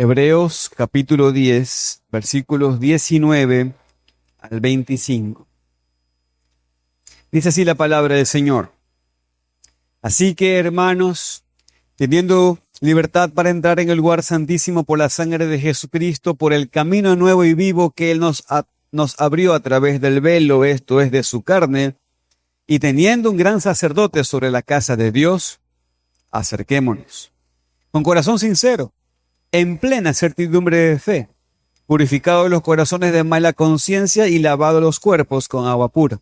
Hebreos capítulo 10, versículos 19 al 25. Dice así la palabra del Señor. Así que, hermanos, teniendo libertad para entrar en el lugar santísimo por la sangre de Jesucristo, por el camino nuevo y vivo que Él nos abrió a través del velo, esto es, de su carne, y teniendo un gran sacerdote sobre la casa de Dios, acerquémonos con corazón sincero, en plena certidumbre de fe, purificados los corazones de mala conciencia y lavados los cuerpos con agua pura.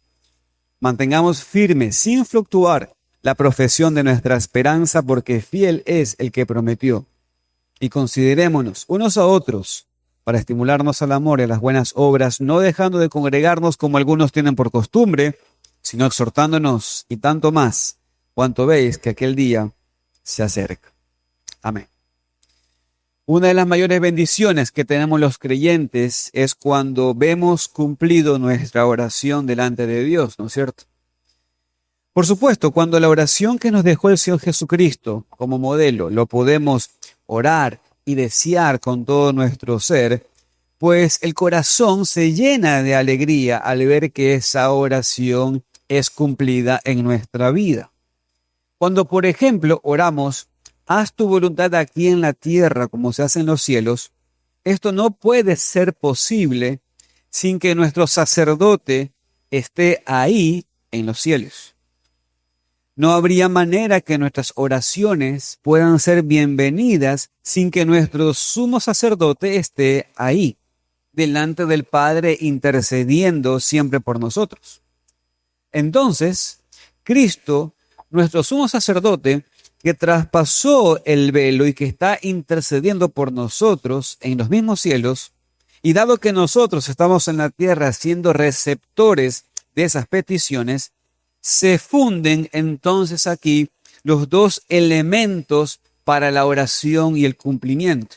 Mantengamos firme, sin fluctuar, la profesión de nuestra esperanza, porque fiel es el que prometió. Y considerémonos unos a otros para estimularnos al amor y a las buenas obras, no dejando de congregarnos como algunos tienen por costumbre, sino exhortándonos, y tanto más, cuanto veis que aquel día se acerca. Amén. Una de las mayores bendiciones que tenemos los creyentes es cuando vemos cumplido nuestra oración delante de Dios, ¿no es cierto? Por supuesto, cuando la oración que nos dejó el Señor Jesucristo como modelo lo podemos orar y desear con todo nuestro ser, pues el corazón se llena de alegría al ver que esa oración es cumplida en nuestra vida. Cuando, por ejemplo, oramos, haz tu voluntad aquí en la tierra como se hace en los cielos, esto no puede ser posible sin que nuestro sacerdote esté ahí en los cielos. No habría manera que nuestras oraciones puedan ser bienvenidas sin que nuestro sumo sacerdote esté ahí, delante del Padre, intercediendo siempre por nosotros. Entonces, Cristo, nuestro sumo sacerdote, que traspasó el velo y que está intercediendo por nosotros en los mismos cielos, y dado que nosotros estamos en la tierra siendo receptores de esas peticiones, se funden entonces aquí los dos elementos para la oración y el cumplimiento.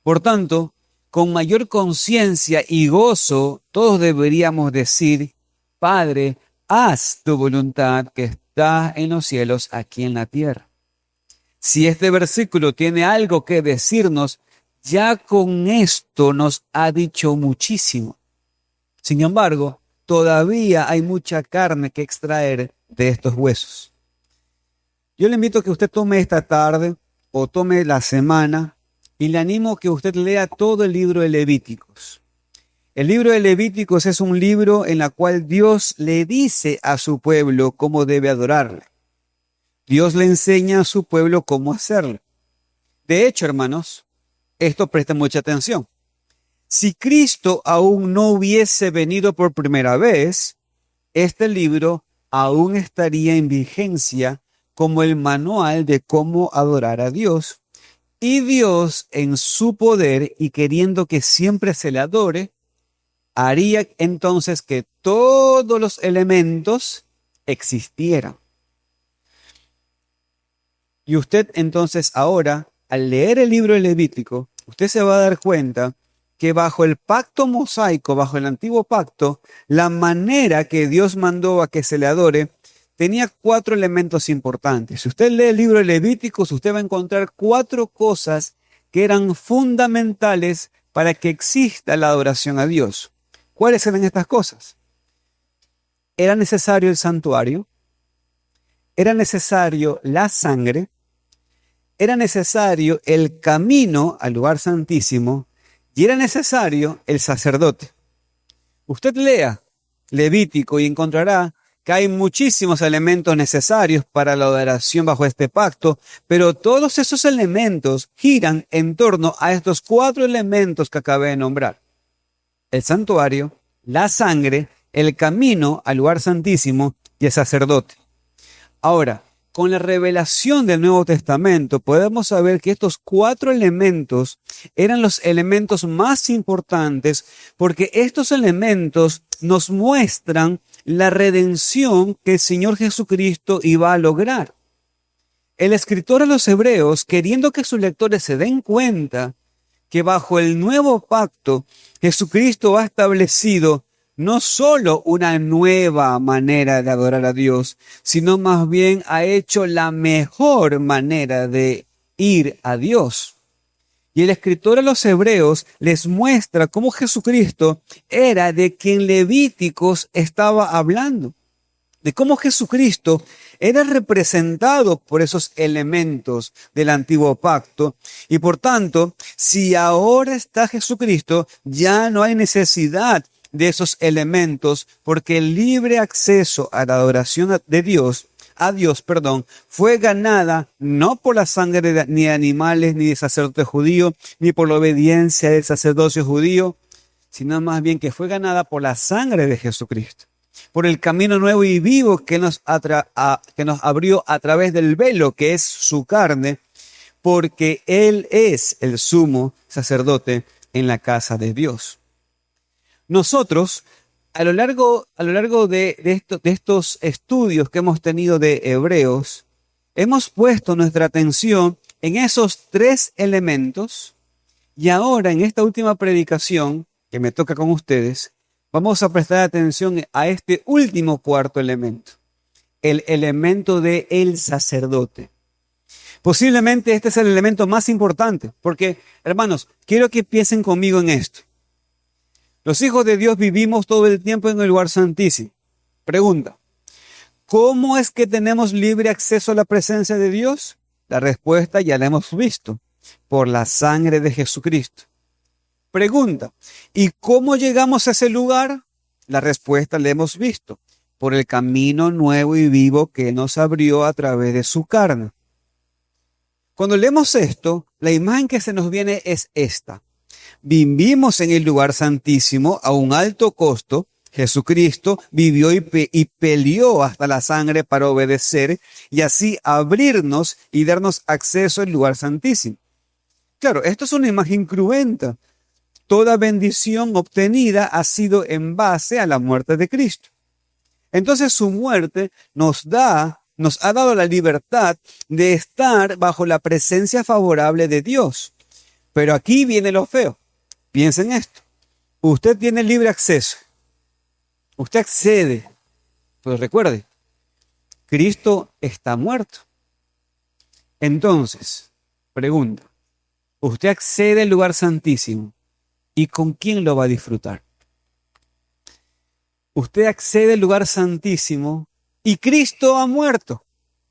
Por tanto, con mayor conciencia y gozo, todos deberíamos decir, Padre, haz tu voluntad que está en los cielos, aquí en la tierra. Si este versículo tiene algo que decirnos, ya con esto nos ha dicho muchísimo. Sin embargo, todavía hay mucha carne que extraer de estos huesos. Yo le invito a que usted tome esta tarde o tome la semana y le animo a que usted lea todo el libro de Levíticos. El libro de Levíticos es un libro en el cual Dios le dice a su pueblo cómo debe adorarle. Dios le enseña a su pueblo cómo hacerlo. De hecho, hermanos, esto presta mucha atención. Si Cristo aún no hubiese venido por primera vez, este libro aún estaría en vigencia como el manual de cómo adorar a Dios. Y Dios, en su poder y queriendo que siempre se le adore, haría entonces que todos los elementos existieran. Y usted entonces ahora, al leer el libro de Levítico, usted se va a dar cuenta que bajo el pacto mosaico, bajo el antiguo pacto, la manera que Dios mandó a que se le adore tenía 4 elementos importantes. Si usted lee el libro de Levíticos, usted va a encontrar 4 cosas que eran fundamentales para que exista la adoración a Dios. ¿Cuáles eran estas cosas? era necesario el santuario, era necesario la sangre, era necesario el camino al lugar santísimo y era necesario el sacerdote. Usted lea Levítico y encontrará que hay muchísimos elementos necesarios para la adoración bajo este pacto, pero todos esos elementos giran en torno a estos 4 elementos que acabé de nombrar: el santuario, la sangre, el camino al lugar santísimo y el sacerdote. Ahora, con la revelación del Nuevo Testamento podemos saber que estos 4 elementos eran los elementos más importantes, porque estos elementos nos muestran la redención que el Señor Jesucristo iba a lograr. El escritor a los Hebreos, queriendo que sus lectores se den cuenta que bajo el nuevo pacto Jesucristo ha establecido no solo una nueva manera de adorar a Dios, sino más bien ha hecho la mejor manera de ir a Dios. Y el escritor a los Hebreos les muestra cómo Jesucristo era de quien Levíticos estaba hablando, de cómo Jesucristo era representado por esos elementos del antiguo pacto. Y por tanto, si ahora está Jesucristo, ya no hay necesidad de esos elementos, porque el libre acceso a la adoración de Dios, fue ganada no por la sangre ni de animales, ni de sacerdote judío, ni por la obediencia del sacerdocio judío, sino más bien que fue ganada por la sangre de Jesucristo, por el camino nuevo y vivo que nos abrió a través del velo, que es su carne, porque Él es el sumo sacerdote en la casa de Dios. Nosotros, a lo largo de estos estudios que hemos tenido de Hebreos, hemos puesto nuestra atención en esos 3 elementos, y ahora en esta última predicación que me toca con ustedes, vamos a prestar atención a este último 4º elemento, el elemento del sacerdote. Posiblemente este es el elemento más importante, porque, hermanos, quiero que piensen conmigo en esto. Los hijos de Dios vivimos todo el tiempo en el lugar santísimo. Pregunta: ¿cómo es que tenemos libre acceso a la presencia de Dios? La respuesta ya la hemos visto: por la sangre de Jesucristo. Pregunta: ¿y cómo llegamos a ese lugar? La respuesta la hemos visto: por el camino nuevo y vivo que nos abrió a través de su carne. Cuando leemos esto, la imagen que se nos viene es esta: vivimos en el lugar santísimo a un alto costo. Jesucristo vivió y peleó hasta la sangre para obedecer y así abrirnos y darnos acceso al lugar santísimo. Claro, esto es una imagen cruenta. Toda bendición obtenida ha sido en base a la muerte de Cristo. Entonces su muerte nos ha dado la libertad de estar bajo la presencia favorable de Dios. Pero aquí viene lo feo. Piensen esto: usted tiene libre acceso, usted accede, pero recuerde, Cristo está muerto. Entonces, pregunta: usted accede al lugar santísimo, ¿y con quién lo va a disfrutar? Usted accede al lugar santísimo y Cristo ha muerto.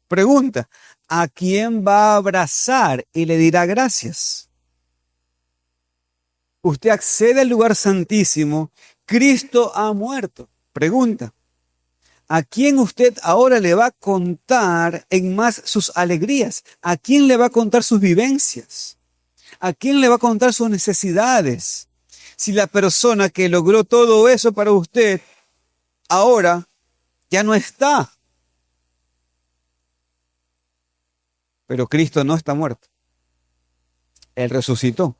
Pregunta: ¿a quién va a abrazar y le dirá gracias? Usted accede al lugar santísimo, Cristo ha muerto. Pregunta: ¿a quién usted ahora le va a contar en más sus alegrías? ¿A quién le va a contar sus vivencias? ¿A quién le va a contar sus necesidades? Si la persona que logró todo eso para usted ahora ya no está. Pero Cristo no está muerto. Él resucitó.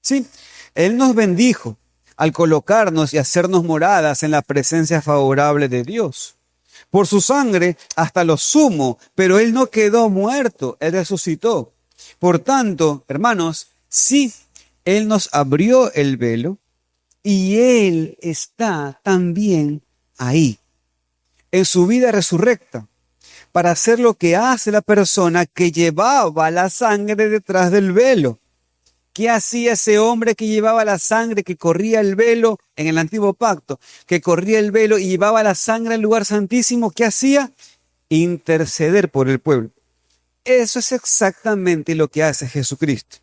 Sí, Él nos bendijo al colocarnos y hacernos moradas en la presencia favorable de Dios. Por su sangre hasta lo sumo, pero Él no quedó muerto, Él resucitó. Por tanto, hermanos, sí, Él nos abrió el velo y Él está también ahí, en su vida resurrecta, para hacer lo que hace la persona que llevaba la sangre detrás del velo. ¿Qué hacía ese hombre que llevaba la sangre, que corría el velo en el antiguo pacto, que corría el velo y llevaba la sangre al lugar santísimo? ¿Qué hacía? Interceder por el pueblo. Eso es exactamente lo que hace Jesucristo.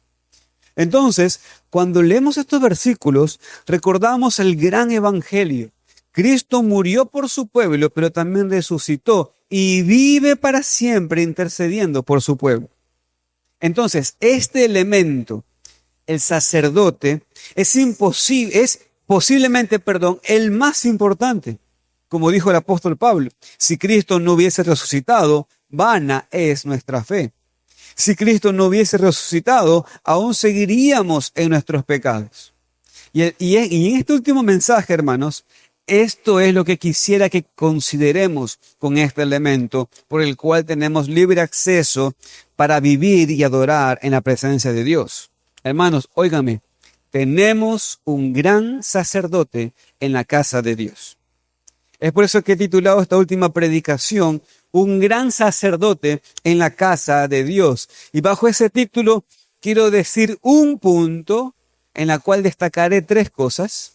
Entonces, cuando leemos estos versículos, recordamos el gran evangelio. Cristo murió por su pueblo, pero también resucitó y vive para siempre intercediendo por su pueblo. Entonces, este elemento, el sacerdote, es posiblemente, el más importante. Como dijo el apóstol Pablo, si Cristo no hubiese resucitado, vana es nuestra fe. Si Cristo no hubiese resucitado, aún seguiríamos en nuestros pecados. Y en este último mensaje, hermanos, esto es lo que quisiera que consideremos con este elemento por el cual tenemos libre acceso para vivir y adorar en la presencia de Dios. Hermanos, óigame, tenemos un gran sacerdote en la casa de Dios. Es por eso que he titulado esta última predicación, un gran sacerdote en la casa de Dios. Y bajo ese título quiero decir un punto en la cual destacaré tres cosas.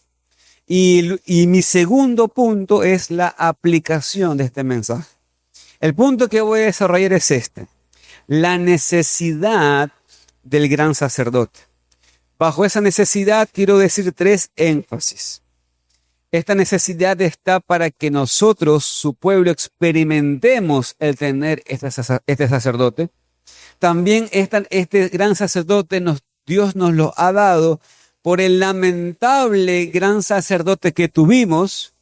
Y mi segundo punto es la aplicación de este mensaje. El punto que voy a desarrollar es este: la necesidad del gran sacerdote. Bajo esa necesidad quiero decir tres énfasis. Esta necesidad está para que nosotros, su pueblo, experimentemos el tener este sacerdote. También este gran sacerdote Dios nos lo ha dado por el lamentable gran sacerdote que tuvimos,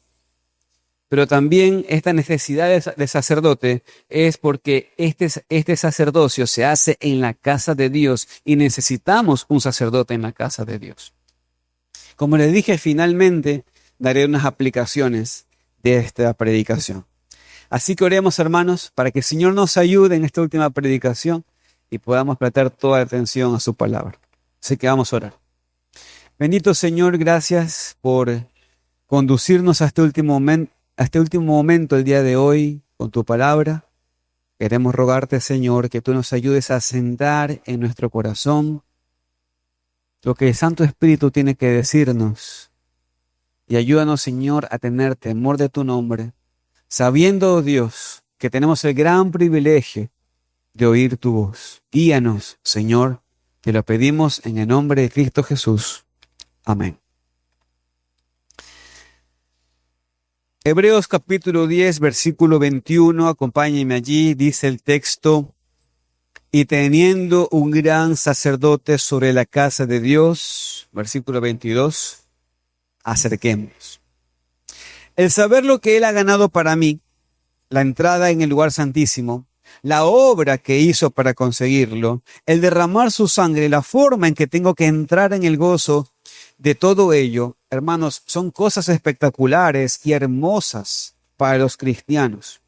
pero también esta necesidad de sacerdote es porque este sacerdocio se hace en la casa de Dios y necesitamos un sacerdote en la casa de Dios. Como les dije, finalmente daré unas aplicaciones de esta predicación. Así que oremos, hermanos, para que el Señor nos ayude en esta última predicación y podamos prestar toda la atención a su palabra. Así que vamos a orar. Bendito Señor, gracias por conducirnos a este último momento el día de hoy con tu palabra. Queremos rogarte, Señor, que tú nos ayudes a sentar en nuestro corazón lo que el Santo Espíritu tiene que decirnos. Y ayúdanos, Señor, a tener temor de tu nombre, sabiendo, oh Dios, que tenemos el gran privilegio de oír tu voz. Guíanos, Señor, te lo pedimos en el nombre de Cristo Jesús. Amén. Hebreos capítulo 10, versículo 21, acompáñenme allí, dice el texto: y teniendo un gran sacerdote sobre la casa de Dios, versículo 22, acerquémonos. El saber lo que Él ha ganado para mí, la entrada en el lugar santísimo, la obra que hizo para conseguirlo, el derramar su sangre, la forma en que tengo que entrar en el gozo de todo ello, hermanos, son cosas espectaculares y hermosas para los cristianos.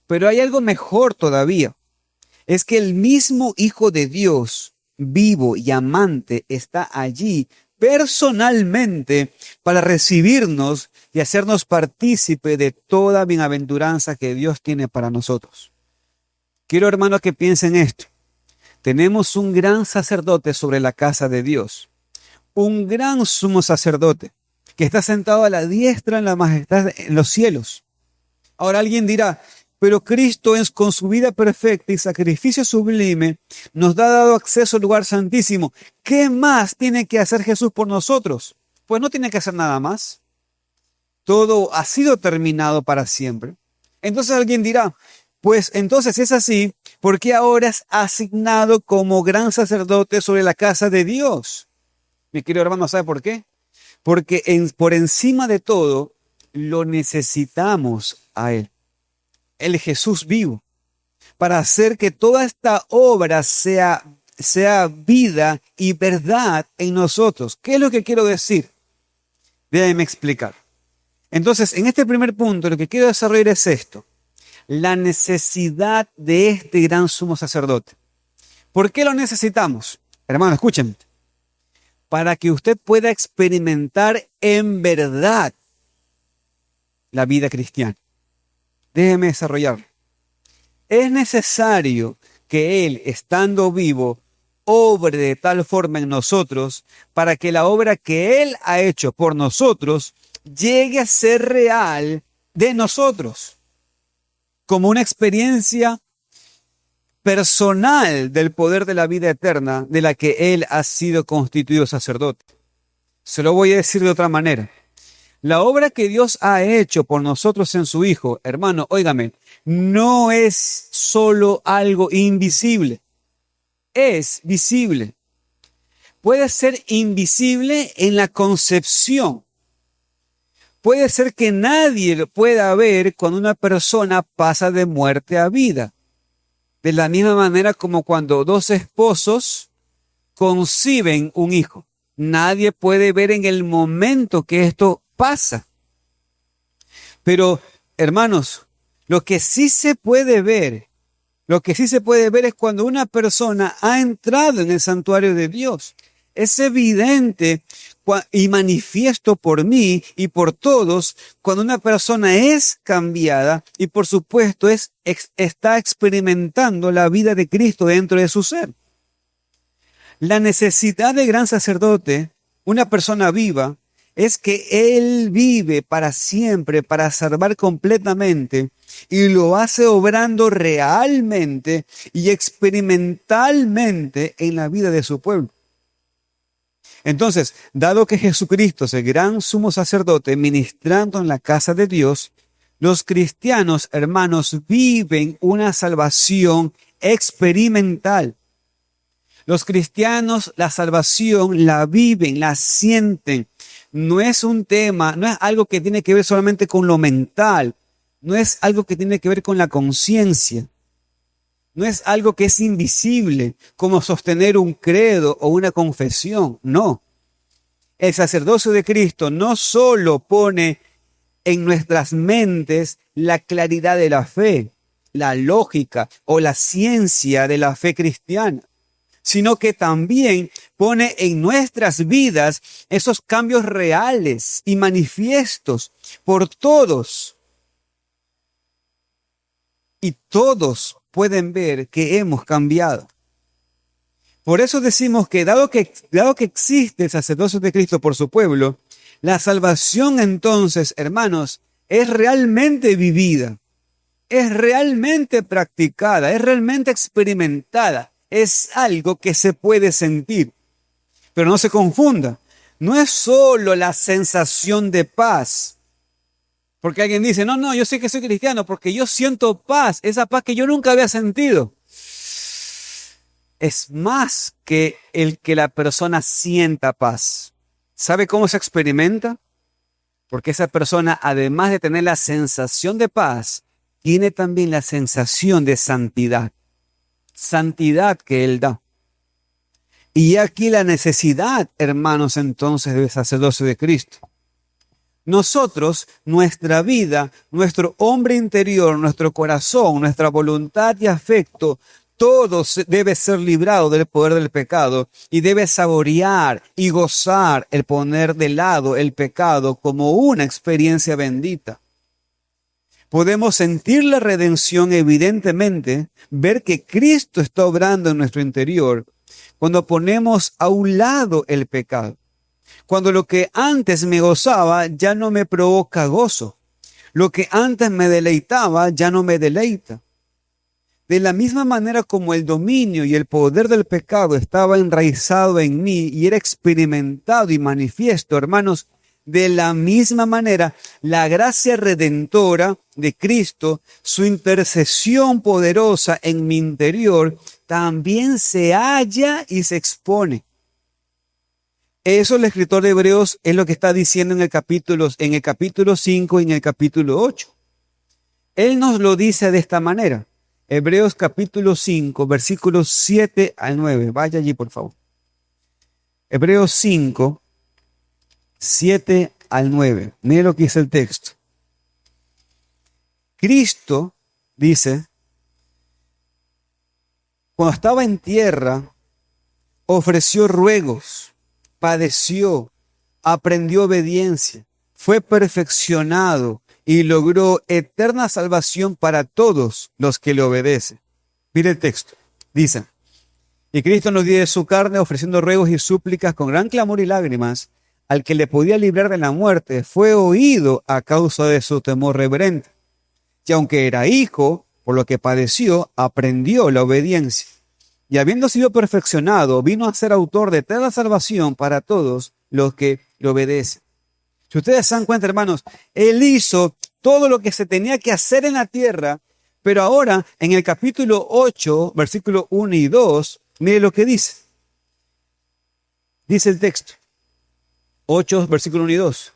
Pero hay algo mejor todavía. Es que el mismo Hijo de Dios, vivo y amante, está allí personalmente para recibirnos y hacernos partícipe de toda bienaventuranza que Dios tiene para nosotros. Quiero, hermanos, que piensen esto. Tenemos un gran sacerdote sobre la casa de Dios, un gran sumo sacerdote que está sentado a la diestra en la majestad en los cielos. Ahora alguien dirá: pero Cristo con su vida perfecta y sacrificio sublime nos ha dado acceso al lugar santísimo. ¿Qué más tiene que hacer Jesús por nosotros? Pues no tiene que hacer nada más. Todo ha sido terminado para siempre. Entonces alguien dirá: pues entonces es así, ¿por qué ahora es asignado como gran sacerdote sobre la casa de Dios? Mi querido hermano, ¿sabe por qué? Porque por encima de todo lo necesitamos a Él. El Jesús vivo, para hacer que toda esta obra sea vida y verdad en nosotros. ¿Qué es lo que quiero decir? Déjenme explicar. Entonces, en este primer punto, lo que quiero desarrollar es esto: la necesidad de este gran sumo sacerdote. ¿Por qué lo necesitamos? Hermano, escúchenme. Para que usted pueda experimentar en verdad la vida cristiana. Déjeme desarrollarlo. Es necesario que Él, estando vivo, obre de tal forma en nosotros para que la obra que Él ha hecho por nosotros llegue a ser real de nosotros, como una experiencia personal del poder de la vida eterna de la que Él ha sido constituido sacerdote. Se lo voy a decir de otra manera. La obra que Dios ha hecho por nosotros en su Hijo, hermano, óigame, no es solo algo invisible, es visible. Puede ser invisible en la concepción. Puede ser que nadie lo pueda ver cuando una persona pasa de muerte a vida. De la misma manera como cuando dos esposos conciben un hijo. Nadie puede ver en el momento que esto pasa. Pero, hermanos, lo que sí se puede ver es cuando una persona ha entrado en el santuario de Dios. Es evidente y manifiesto por mí y por todos cuando una persona es cambiada y por supuesto está experimentando la vida de Cristo dentro de su ser. La necesidad de gran sacerdote, una persona viva, es que Él vive para siempre, para salvar completamente, y lo hace obrando realmente y experimentalmente en la vida de su pueblo. Entonces, dado que Jesucristo es el gran sumo sacerdote ministrando en la casa de Dios, los cristianos, hermanos, viven una salvación experimental. Los cristianos la salvación la viven, la sienten. No es un tema, no es algo que tiene que ver solamente con lo mental, no es algo que tiene que ver con la conciencia, no es algo que es invisible, como sostener un credo o una confesión, no. El sacerdocio de Cristo no solo pone en nuestras mentes la claridad de la fe, la lógica o la ciencia de la fe cristiana, sino que también pone en nuestras vidas esos cambios reales y manifiestos por todos. Y todos pueden ver que hemos cambiado. Por eso decimos que dado que existe el sacerdocio de Cristo por su pueblo, la salvación entonces, hermanos, es realmente vivida, es realmente practicada, es realmente experimentada. Es algo que se puede sentir. Pero no se confunda. No es solo la sensación de paz. Porque alguien dice, no, yo sé que soy cristiano porque yo siento paz. Esa paz que yo nunca había sentido. Es más que el que la persona sienta paz. ¿Sabe cómo se experimenta? Porque esa persona, además de tener la sensación de paz, tiene también la sensación de santidad. Santidad que Él da. Y aquí la necesidad, hermanos, entonces del sacerdocio de Cristo. Nosotros, nuestra vida, nuestro hombre interior, nuestro corazón, nuestra voluntad y afecto, todo debe ser librado del poder del pecado y debe saborear y gozar el poner de lado el pecado como una experiencia bendita. Podemos sentir la redención evidentemente, ver que Cristo está obrando en nuestro interior cuando ponemos a un lado el pecado. Cuando lo que antes me gozaba ya no me provoca gozo. Lo que antes me deleitaba ya no me deleita. De la misma manera como el dominio y el poder del pecado estaba enraizado en mí y era experimentado y manifiesto, hermanos, de la misma manera, la gracia redentora de Cristo, su intercesión poderosa en mi interior, también se halla y se expone. Eso el escritor de Hebreos es lo que está diciendo en el capítulo 5 y en el capítulo 8. Él nos lo dice de esta manera. Hebreos capítulo 5, versículos 7 al 9. Vaya allí, por favor. Hebreos 5, 7 al 9. Mire lo que dice el texto. Cristo, dice, cuando estaba en tierra, ofreció ruegos, padeció, aprendió obediencia, fue perfeccionado y logró eterna salvación para todos los que le obedecen. Mire el texto. Dice, Y Cristo nos dio de su carne, ofreciendo ruegos y súplicas con gran clamor y lágrimas, al que le podía librar de la muerte, fue oído a causa de su temor reverente. Y aunque era hijo, por lo que padeció, aprendió la obediencia. Y habiendo sido perfeccionado, vino a ser autor de toda salvación para todos los que le obedecen. Si ustedes se dan cuenta, hermanos, Él hizo todo lo que se tenía que hacer en la tierra, pero ahora en el capítulo 8, versículos 1 y 2, mire lo que dice. Dice el texto, 8, versículo 1 y 2.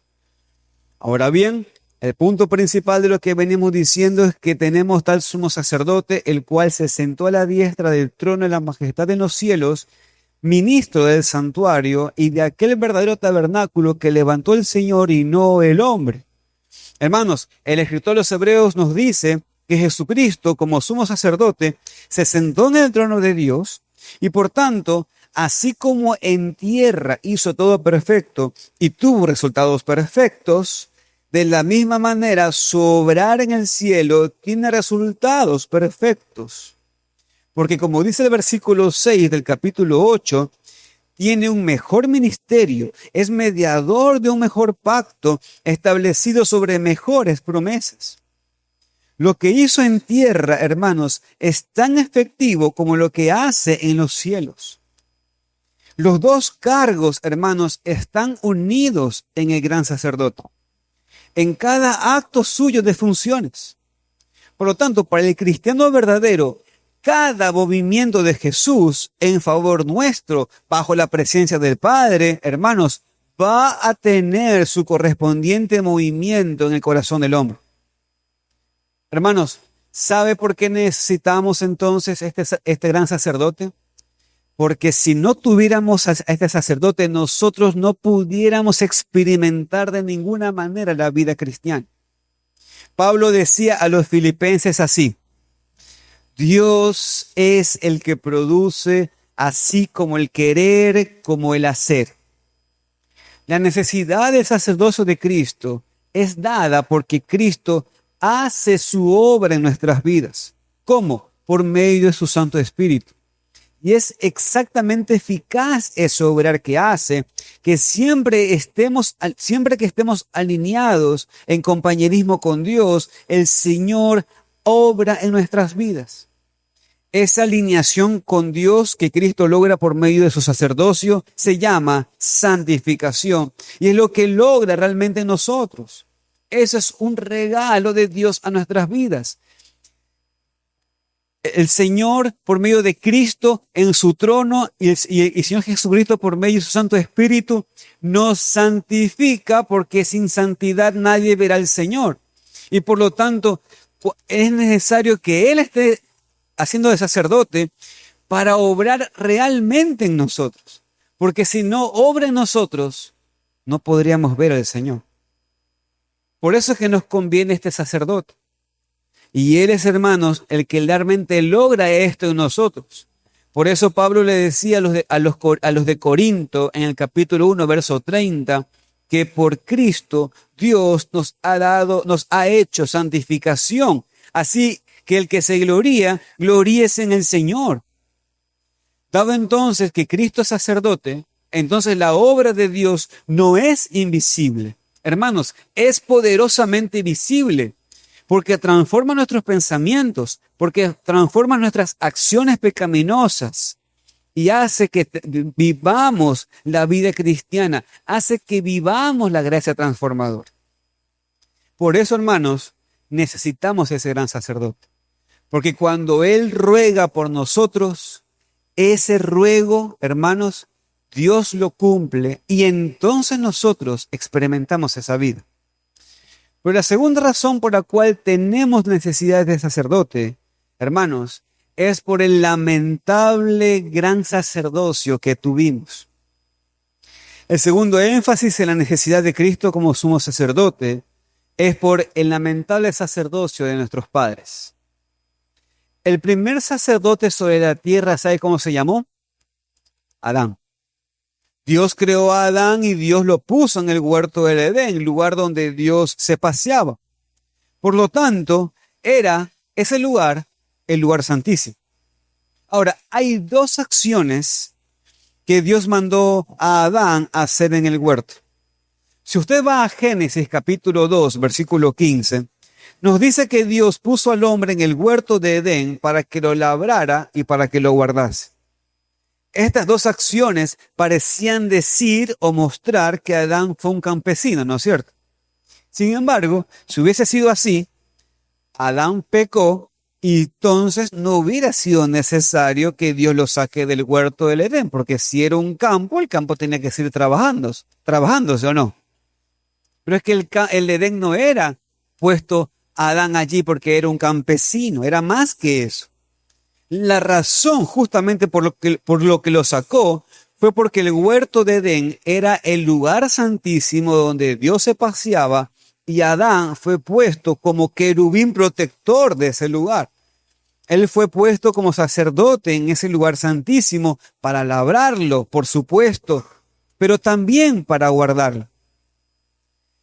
Ahora bien, el punto principal de lo que venimos diciendo es que tenemos tal sumo sacerdote, el cual se sentó a la diestra del trono de la majestad en los cielos, ministro del santuario y de aquel verdadero tabernáculo que levantó el Señor y no el hombre. Hermanos, el escritor de los Hebreos nos dice que Jesucristo, como sumo sacerdote, se sentó en el trono de Dios y por tanto, así como en tierra hizo todo perfecto y tuvo resultados perfectos, de la misma manera su obrar en el cielo tiene resultados perfectos. Porque como dice el versículo 6 del capítulo 8, tiene un mejor ministerio, es mediador de un mejor pacto establecido sobre mejores promesas. Lo que hizo en tierra, hermanos, es tan efectivo como lo que hace en los cielos. Los dos cargos, hermanos, están unidos en el gran sacerdote, en cada acto suyo de funciones. Por lo tanto, para el cristiano verdadero, cada movimiento de Jesús en favor nuestro, bajo la presencia del Padre, hermanos, va a tener su correspondiente movimiento en el corazón del hombre. Hermanos, ¿sabe por qué necesitamos entonces este gran sacerdote? Porque si no tuviéramos a este sacerdote, nosotros no pudiéramos experimentar de ninguna manera la vida cristiana. Pablo decía a los filipenses así: Dios es el que produce así como el querer, como el hacer. La necesidad del sacerdocio de Cristo es dada porque Cristo hace su obra en nuestras vidas. ¿Cómo? Por medio de su Santo Espíritu. Y es exactamente eficaz ese obrar que hace, que siempre que estemos alineados en compañerismo con Dios, el Señor obra en nuestras vidas. Esa alineación con Dios que Cristo logra por medio de su sacerdocio se llama santificación y es lo que logra realmente en nosotros. Eso es un regalo de Dios a nuestras vidas. El Señor, por medio de Cristo en su trono y el Señor Jesucristo por medio de su Santo Espíritu, nos santifica porque sin santidad nadie verá al Señor. Y por lo tanto, es necesario que Él esté haciendo de sacerdote para obrar realmente en nosotros. Porque si no obra en nosotros, no podríamos ver al Señor. Por eso es que nos conviene este sacerdote. Y Él es, hermanos, el que realmente logra esto en nosotros. Por eso Pablo le decía a los de Corinto, en el capítulo 1, verso 30, que por Cristo Dios nos ha hecho santificación. Así que el que se gloría, gloríese en el Señor. Dado entonces que Cristo es sacerdote, entonces la obra de Dios no es invisible. Hermanos, es poderosamente visible. Porque transforma nuestros pensamientos, porque transforma nuestras acciones pecaminosas y hace que vivamos la vida cristiana, hace que vivamos la gracia transformadora. Por eso, hermanos, necesitamos ese gran sacerdote. Porque cuando Él ruega por nosotros, ese ruego, hermanos, Dios lo cumple y entonces nosotros experimentamos esa vida. Pero la segunda razón por la cual tenemos necesidad de sacerdote, hermanos, es por el lamentable gran sacerdocio que tuvimos. El segundo énfasis en la necesidad de Cristo como sumo sacerdote es por el lamentable sacerdocio de nuestros padres. El primer sacerdote sobre la tierra, ¿sabe cómo se llamó? Adán. Dios creó a Adán y Dios lo puso en el huerto del Edén, lugar donde Dios se paseaba. Por lo tanto, era ese lugar el lugar santísimo. Ahora, hay dos acciones que Dios mandó a Adán a hacer en el huerto. Si usted va a Génesis capítulo 2, versículo 15, nos dice que Dios puso al hombre en el huerto de Edén para que lo labrara y para que lo guardase. Estas dos acciones parecían decir o mostrar que Adán fue un campesino, ¿no es cierto? Sin embargo, si hubiese sido así, Adán pecó y entonces no hubiera sido necesario que Dios lo saque del huerto del Edén, porque si era un campo, el campo tenía que seguir trabajándose o no. Pero es que el Edén no era puesto a Adán allí porque era un campesino, era más que eso. La razón justamente por lo que lo sacó fue porque el huerto de Edén era el lugar santísimo donde Dios se paseaba y Adán fue puesto como querubín protector de ese lugar. Él fue puesto como sacerdote en ese lugar santísimo para labrarlo, por supuesto, pero también para guardarlo.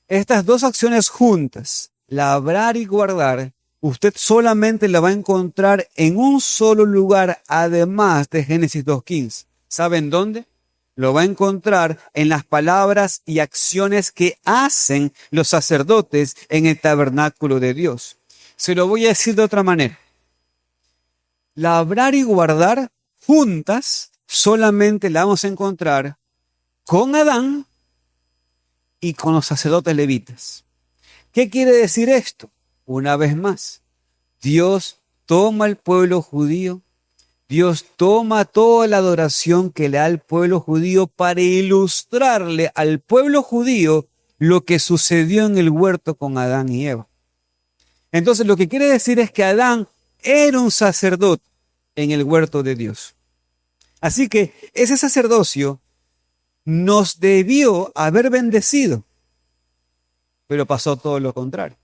Estas dos acciones juntas, labrar y guardar, usted solamente la va a encontrar en un solo lugar, además de Génesis 2.15. ¿Saben dónde? Lo va a encontrar en las palabras y acciones que hacen los sacerdotes en el tabernáculo de Dios. Se lo voy a decir de otra manera. Labrar y guardar juntas solamente la vamos a encontrar con Adán y con los sacerdotes levitas. ¿Qué quiere decir esto? Una vez más, Dios toma al pueblo judío, Dios toma toda la adoración que le da al pueblo judío para ilustrarle al pueblo judío lo que sucedió en el huerto con Adán y Eva. Entonces lo que quiere decir es que Adán era un sacerdote en el huerto de Dios. Así que ese sacerdocio nos debió haber bendecido, pero pasó todo lo contrario.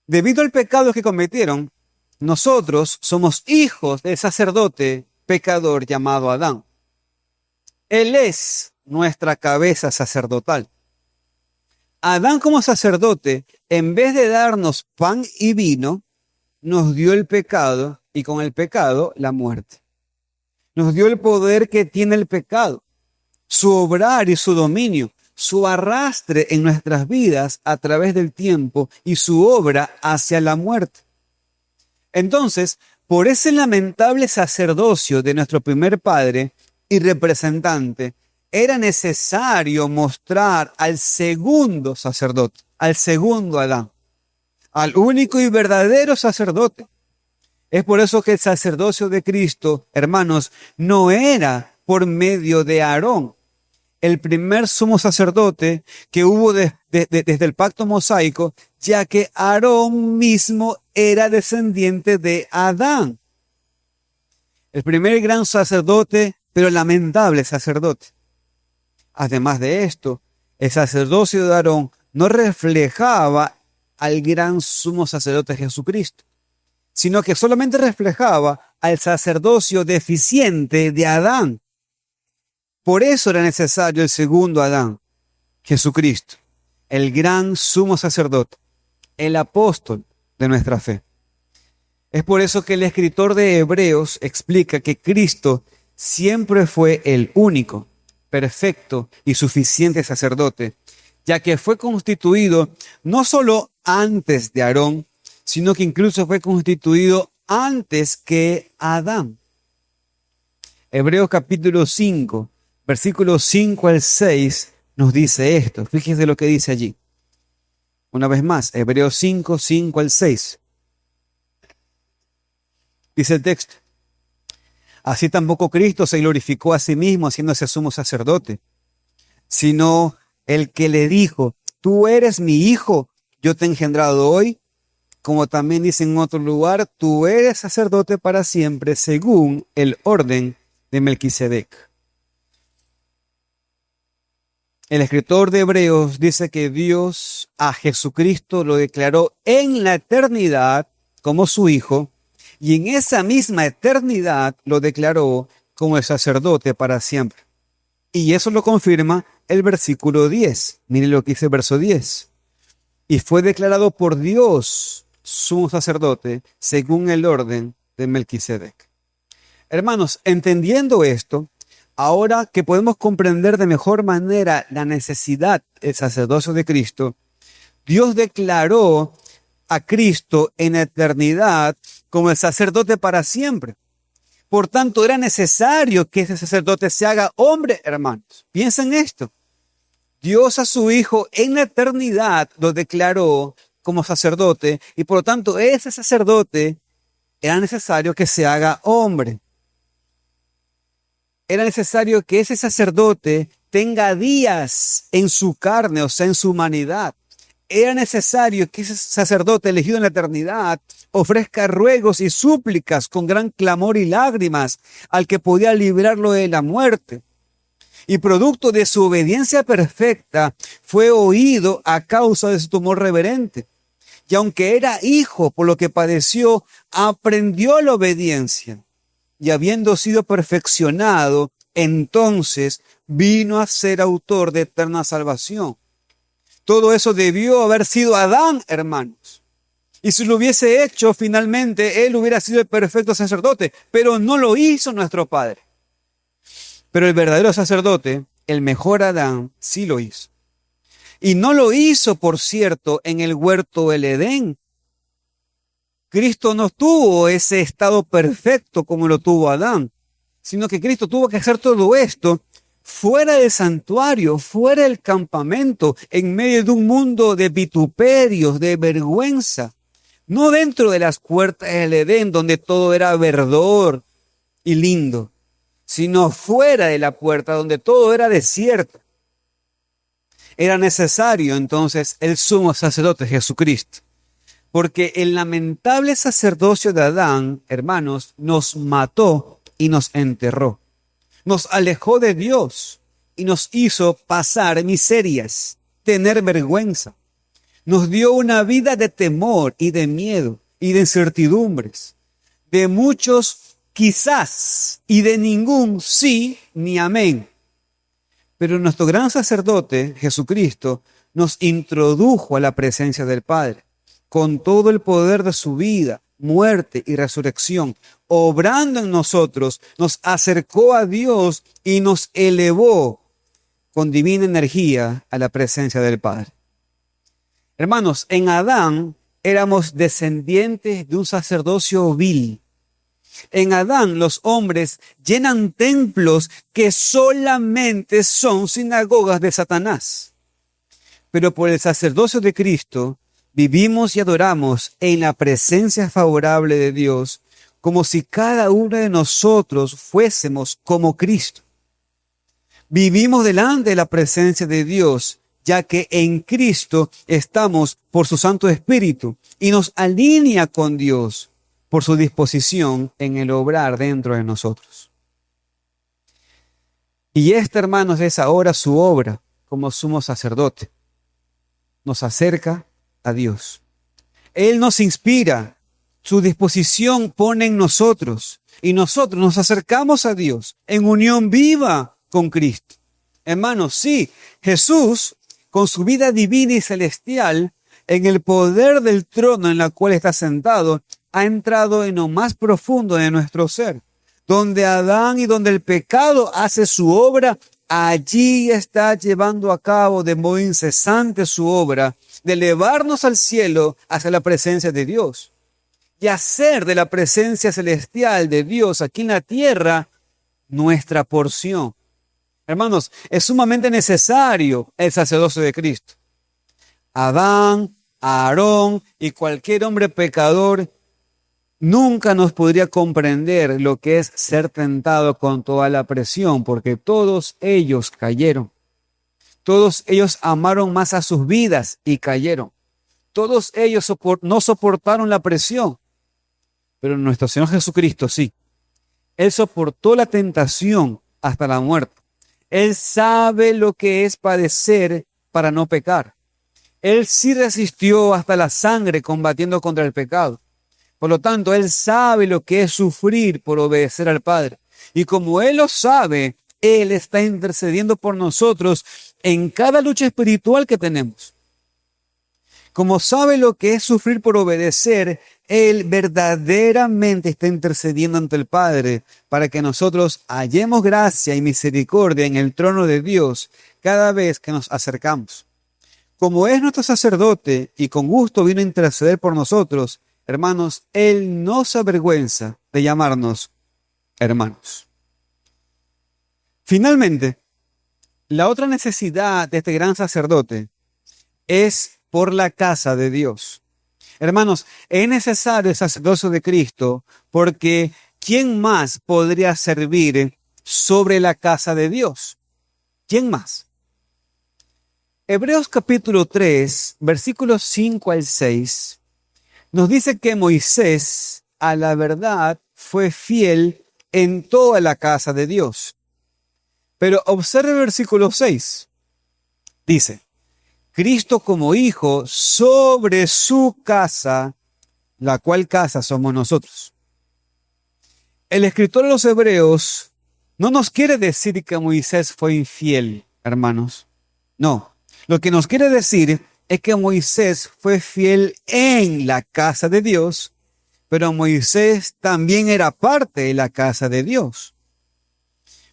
Debido al pecado que cometieron, nosotros somos hijos del sacerdote pecador llamado Adán. Él es nuestra cabeza sacerdotal. Adán como sacerdote, en vez de darnos pan y vino, nos dio el pecado y con el pecado la muerte. Nos dio el poder que tiene el pecado, su obrar y su dominio, su arrastre en nuestras vidas a través del tiempo y su obra hacia la muerte. Entonces, por ese lamentable sacerdocio de nuestro primer padre y representante, era necesario mostrar al segundo sacerdote, al segundo Adán, al único y verdadero sacerdote. Es por eso que el sacerdocio de Cristo, hermanos, no era por medio de Aarón, el primer sumo sacerdote que hubo desde el pacto mosaico, ya que Aarón mismo era descendiente de Adán. El primer gran sacerdote, pero lamentable sacerdote. Además de esto, el sacerdocio de Aarón no reflejaba al gran sumo sacerdote Jesucristo, sino que solamente reflejaba al sacerdocio deficiente de Adán. Por eso era necesario el segundo Adán, Jesucristo, el gran sumo sacerdote, el apóstol de nuestra fe. Es por eso que el escritor de Hebreos explica que Cristo siempre fue el único, perfecto y suficiente sacerdote, ya que fue constituido no solo antes de Aarón, sino que incluso fue constituido antes que Adán. Hebreos capítulo 5, versículos 5 al 6 nos dice esto. Fíjense lo que dice allí. Una vez más, Hebreos 5, 5 al 6. Dice el texto: así tampoco Cristo se glorificó a sí mismo haciéndose sumo sacerdote, sino el que le dijo: tú eres mi hijo, yo te he engendrado hoy. Como también dice en otro lugar: tú eres sacerdote para siempre según el orden de Melquisedec. El escritor de Hebreos dice que Dios a Jesucristo lo declaró en la eternidad como su hijo, y en esa misma eternidad lo declaró como el sacerdote para siempre. Y eso lo confirma el versículo 10. Miren lo que dice el verso 10. Y fue declarado por Dios sumo sacerdote según el orden de Melquisedec. Hermanos, entendiendo esto, ahora que podemos comprender de mejor manera la necesidad del sacerdocio de Cristo, Dios declaró a Cristo en la eternidad como el sacerdote para siempre. Por tanto, era necesario que ese sacerdote se haga hombre, hermanos. Piensen esto. Dios a su Hijo en la eternidad lo declaró como sacerdote y por lo tanto ese sacerdote era necesario que se haga hombre. Era necesario que ese sacerdote tenga días en su carne, o sea, en su humanidad. Era necesario que ese sacerdote elegido en la eternidad ofrezca ruegos y súplicas con gran clamor y lágrimas al que podía librarlo de la muerte. Y producto de su obediencia perfecta, fue oído a causa de su tumor reverente. Y aunque era hijo, por lo que padeció, aprendió la obediencia. Y habiendo sido perfeccionado, entonces vino a ser autor de eterna salvación. Todo eso debió haber sido Adán, hermanos. Y si lo hubiese hecho, finalmente él hubiera sido el perfecto sacerdote, pero no lo hizo nuestro Padre. Pero el verdadero sacerdote, el mejor Adán, sí lo hizo. Y no lo hizo, por cierto, en el huerto del Edén. Cristo no tuvo ese estado perfecto como lo tuvo Adán, sino que Cristo tuvo que hacer todo esto fuera del santuario, fuera del campamento, en medio de un mundo de vituperios, de vergüenza. No dentro de las puertas del Edén, donde todo era verdor y lindo, sino fuera de la puerta, donde todo era desierto. Era necesario entonces el sumo sacerdote Jesucristo, porque el lamentable sacerdocio de Adán, hermanos, nos mató y nos enterró. Nos alejó de Dios y nos hizo pasar miserias, tener vergüenza. Nos dio una vida de temor y de miedo y de incertidumbres, de muchos quizás y de ningún sí ni amén. Pero nuestro gran sacerdote, Jesucristo, nos introdujo a la presencia del Padre con todo el poder de su vida, muerte y resurrección, obrando en nosotros, nos acercó a Dios y nos elevó con divina energía a la presencia del Padre. Hermanos, en Adán éramos descendientes de un sacerdocio vil. En Adán los hombres llenan templos que solamente son sinagogas de Satanás. Pero por el sacerdocio de Cristo vivimos y adoramos en la presencia favorable de Dios, como si cada uno de nosotros fuésemos como Cristo. Vivimos delante de la presencia de Dios, ya que en Cristo estamos por su Santo Espíritu y nos alinea con Dios por su disposición en el obrar dentro de nosotros. Y esta, hermanos, es ahora su obra como sumo sacerdote. Nos acerca a Dios. Él nos inspira, su disposición pone en nosotros y nosotros nos acercamos a Dios en unión viva con Cristo. Hermanos, sí, Jesús, con su vida divina y celestial, en el poder del trono en el cual está sentado, ha entrado en lo más profundo de nuestro ser. Donde Adán y donde el pecado hace su obra, allí está llevando a cabo de modo incesante su obra de elevarnos al cielo hacia la presencia de Dios y hacer de la presencia celestial de Dios aquí en la tierra nuestra porción. Hermanos, es sumamente necesario el sacerdocio de Cristo. Adán, Aarón y cualquier hombre pecador nunca nos podría comprender lo que es ser tentado con toda la presión, porque todos ellos cayeron. Todos ellos amaron más a sus vidas y cayeron. Todos ellos no soportaron la presión, pero nuestro Señor Jesucristo sí. Él soportó la tentación hasta la muerte. Él sabe lo que es padecer para no pecar. Él sí resistió hasta la sangre combatiendo contra el pecado. Por lo tanto, Él sabe lo que es sufrir por obedecer al Padre. Y como Él lo sabe, Él está intercediendo por nosotros en cada lucha espiritual que tenemos. Como sabe lo que es sufrir por obedecer, Él verdaderamente está intercediendo ante el Padre para que nosotros hallemos gracia y misericordia en el trono de Dios cada vez que nos acercamos. Como es nuestro sacerdote y con gusto vino a interceder por nosotros, hermanos, Él no se avergüenza de llamarnos hermanos. Finalmente, la otra necesidad de este gran sacerdote es por la casa de Dios. Hermanos, es necesario el sacerdocio de Cristo porque ¿quién más podría servir sobre la casa de Dios? ¿Quién más? Hebreos capítulo 3, versículos 5 al 6, nos dice que Moisés, a la verdad, fue fiel en toda la casa de Dios. Pero observe el versículo 6. Dice, Cristo como hijo sobre su casa, la cual casa somos nosotros. El escritor de los Hebreos no nos quiere decir que Moisés fue infiel, hermanos. No. Lo que nos quiere decir es que Moisés fue fiel en la casa de Dios, pero Moisés también era parte de la casa de Dios.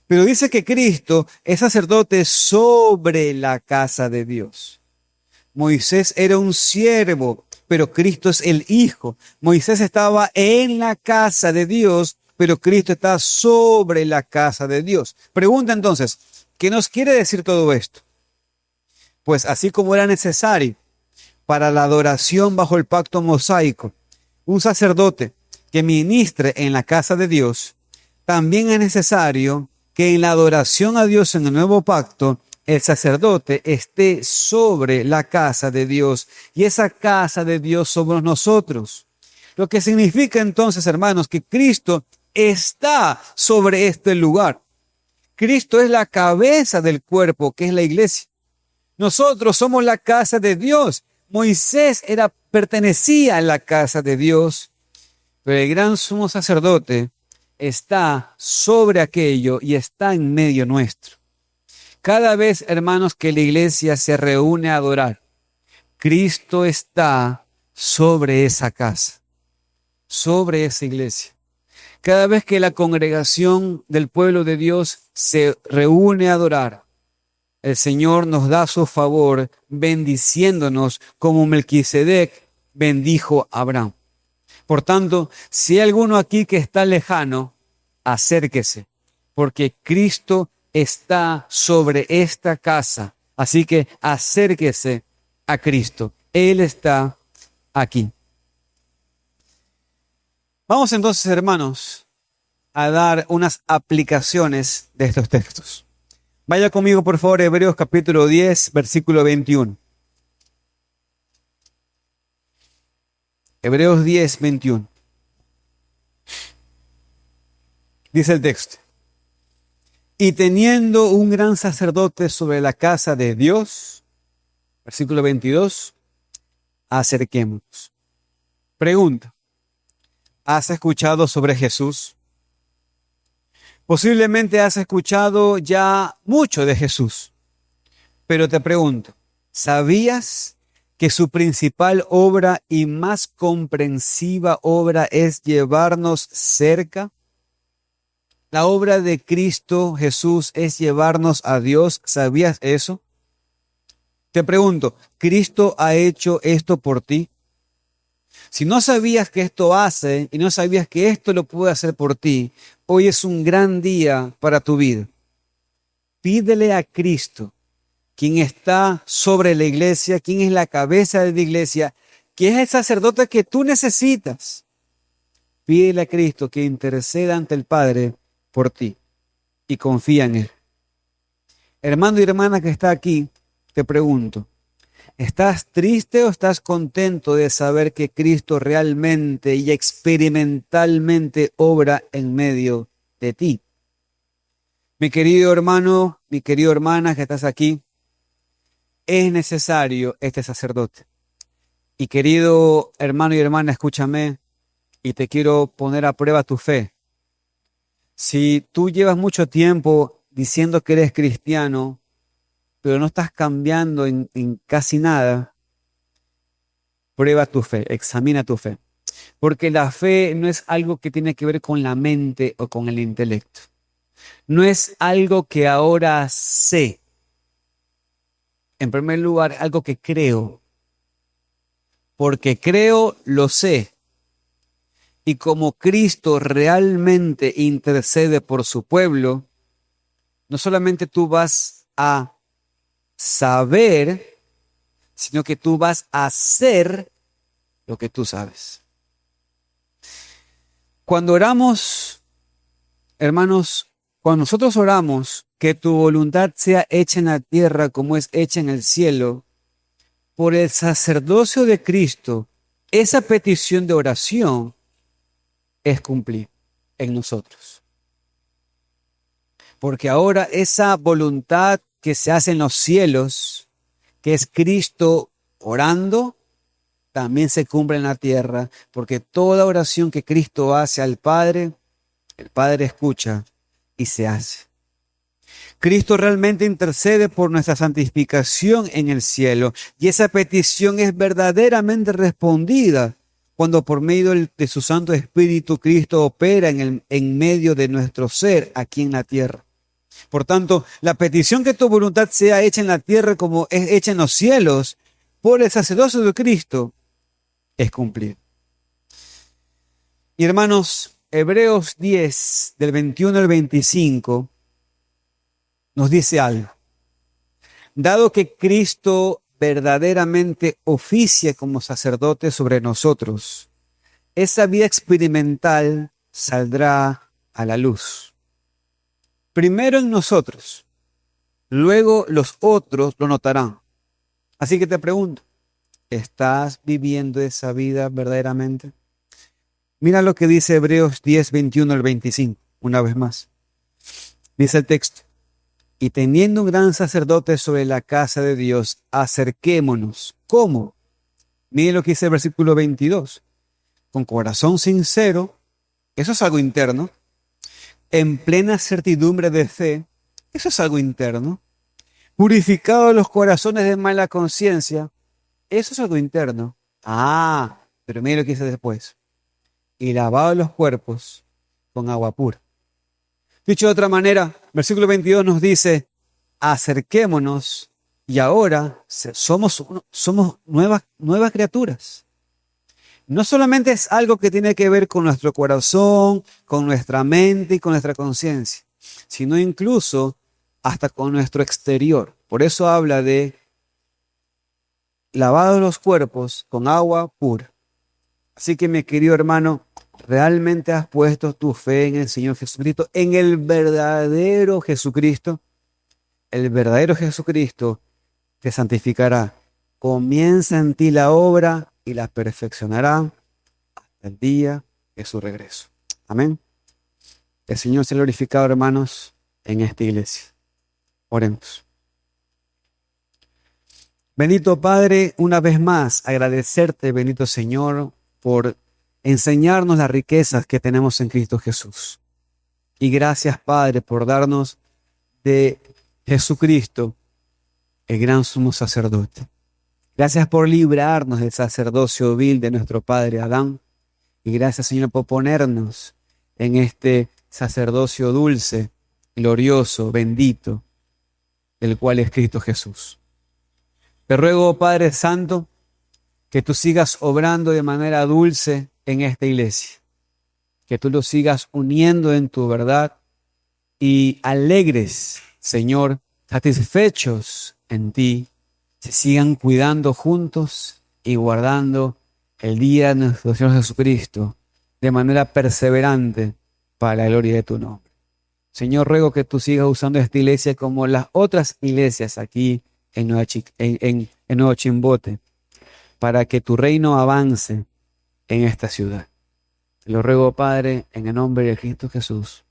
Pero dice que Cristo es sacerdote sobre la casa de Dios. Moisés era un siervo, pero Cristo es el Hijo. Moisés estaba en la casa de Dios, pero Cristo está sobre la casa de Dios. Pregunta entonces, ¿qué nos quiere decir todo esto? Pues así como era necesario para la adoración bajo el pacto mosaico, un sacerdote que ministre en la casa de Dios, también es necesario que en la adoración a Dios en el nuevo pacto, el sacerdote esté sobre la casa de Dios y esa casa de Dios somos nosotros. Lo que significa entonces, hermanos, que Cristo está sobre este lugar. Cristo es la cabeza del cuerpo, que es la iglesia. Nosotros somos la casa de Dios. Moisés pertenecía a la casa de Dios, pero el gran sumo sacerdote está sobre aquello y está en medio nuestro. Cada vez, hermanos, que la iglesia se reúne a adorar, Cristo está sobre esa casa, sobre esa iglesia. Cada vez que la congregación del pueblo de Dios se reúne a adorar, el Señor nos da su favor bendiciéndonos como Melquisedec bendijo a Abraham. Por tanto, si hay alguno aquí que está lejano, acérquese, porque Cristo está sobre esta casa. Así que acérquese a Cristo. Él está aquí. Vamos entonces, hermanos, a dar unas aplicaciones de estos textos. Vaya conmigo, por favor, Hebreos capítulo 10, versículo 21. Hebreos 10, 21. Dice el texto. Y teniendo un gran sacerdote sobre la casa de Dios, versículo 22, acerquémonos. Pregunta. ¿Has escuchado sobre Jesús? Posiblemente has escuchado ya mucho de Jesús, pero te pregunto, ¿sabías que su principal obra y más comprensiva obra es llevarnos cerca? La obra de Cristo Jesús es llevarnos a Dios. ¿Sabías eso? Te pregunto, ¿Cristo ha hecho esto por ti? Si no sabías que esto hace y no sabías que esto lo puede hacer por ti, hoy es un gran día para tu vida. Pídele a Cristo, quien está sobre la iglesia, quien es la cabeza de la iglesia, que es el sacerdote que tú necesitas. Pídele a Cristo que interceda ante el Padre por ti y confía en Él. Hermano y hermana que está aquí, te pregunto, ¿estás triste o estás contento de saber que Cristo realmente y experimentalmente obra en medio de ti? Mi querido hermano, mi querida hermana que estás aquí, es necesario este sacerdote. Y querido hermano y hermana, escúchame y te quiero poner a prueba tu fe. Si tú llevas mucho tiempo diciendo que eres cristiano, pero no estás cambiando en casi nada, Prueba tu fe, examina tu fe. Porque la fe no es algo que tiene que ver con la mente o con el intelecto. No es algo que ahora sé. En primer lugar, algo que creo. Porque creo, lo sé. Y como Cristo realmente intercede por su pueblo, no solamente tú vas a saber, sino que tú vas a hacer lo que tú sabes. Cuando oramos, hermanos, cuando nosotros oramos, que tu voluntad sea hecha en la tierra como es hecha en el cielo, por el sacerdocio de Cristo, esa petición de oración es cumplir en nosotros. Porque ahora esa voluntad que se hace en los cielos, que es Cristo orando, también se cumple en la tierra, porque toda oración que Cristo hace al Padre, el Padre escucha y se hace. Cristo realmente intercede por nuestra santificación en el cielo, y esa petición es verdaderamente respondida cuando por medio de su Santo Espíritu Cristo opera en medio de nuestro ser aquí en la tierra. Por tanto, la petición que tu voluntad sea hecha en la tierra como es hecha en los cielos, por el sacerdocio de Cristo, es cumplir. Y hermanos, Hebreos 10, del 21 al 25, nos dice algo. Dado que Cristo verdaderamente oficia como sacerdote sobre nosotros, esa vida experimental saldrá a la luz. Primero en nosotros, luego los otros lo notarán. Así que te pregunto, ¿estás viviendo esa vida verdaderamente? Mira lo que dice Hebreos 10, 21 al 25, una vez más. Dice el texto: y teniendo un gran sacerdote sobre la casa de Dios, acerquémonos. ¿Cómo? Mire lo que dice el versículo 22. Con corazón sincero, eso es algo interno. En plena certidumbre de fe, eso es algo interno. Purificados los corazones de mala conciencia, eso es algo interno. Pero mire lo que dice después. Y lavados los cuerpos con agua pura. Dicho de otra manera, versículo 22 nos dice, acerquémonos y ahora somos nuevas criaturas. No solamente es algo que tiene que ver con nuestro corazón, con nuestra mente y con nuestra conciencia, sino incluso hasta con nuestro exterior. Por eso habla de lavados los cuerpos con agua pura. Así que, mi querido hermano, ¿realmente has puesto tu fe en el Señor Jesucristo, en el verdadero Jesucristo? El verdadero Jesucristo te santificará. Comienza en ti la obra y la perfeccionará hasta el día de su regreso. Amén. El Señor sea glorificado, hermanos, en esta iglesia. Oremos. Bendito Padre, una vez más agradecerte, bendito Señor, por enseñarnos las riquezas que tenemos en Cristo Jesús. Y gracias, Padre, por darnos de Jesucristo, el gran sumo sacerdote. Gracias por librarnos del sacerdocio vil de nuestro padre Adán. Y gracias, Señor, por ponernos en este sacerdocio dulce, glorioso, bendito, el cual es Cristo Jesús. Te ruego, Padre Santo, que tú sigas obrando de manera dulce en esta iglesia, que tú lo sigas uniendo en tu verdad y alegres, Señor, satisfechos en ti, se sigan cuidando juntos y guardando el día de nuestro Señor Jesucristo de manera perseverante para la gloria de tu nombre. Señor, ruego que tú sigas usando esta iglesia como las otras iglesias aquí en Nuevo Chimbote, para que tu reino avance en esta ciudad. Te lo ruego, Padre, en el nombre de Cristo Jesús.